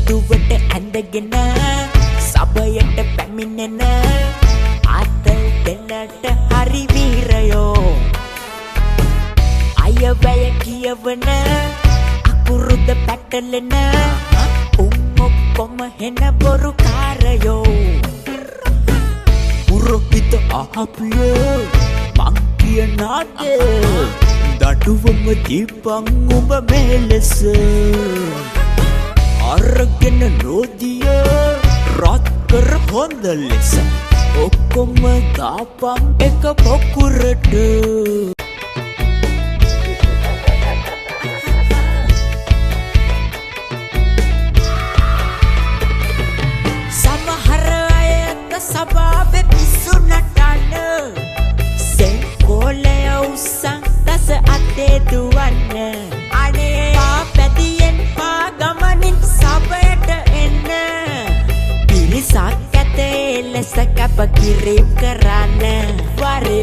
පුටුවට ඇඳගෙන සබයට පැමිණෙන ආතල් දෙන්නට හරි වීරයෝ අයවැය කියවන අකුරුද පැටලෙන ඔක්කොම හෙන බොරු කාරයෝ පුරොහිත අහපිය මං කියනාද දඩුවම දීපං ඔබ මෙලෙස අරගෙන නොදිය රත් කර හොඳ ලෙස ඔක්කොම දාපම් එක පොකුරට සමහර අයක සබාවේ පිස්සු නටන සෙන්කෝලය උස්සන් දස අතේ දුවන්න අනේ පැතියෙන් පා ගමනින් සබයට එන්න පිරිසක් ඇතේ ලෙස කැප කිරීම් කරන්න වරේ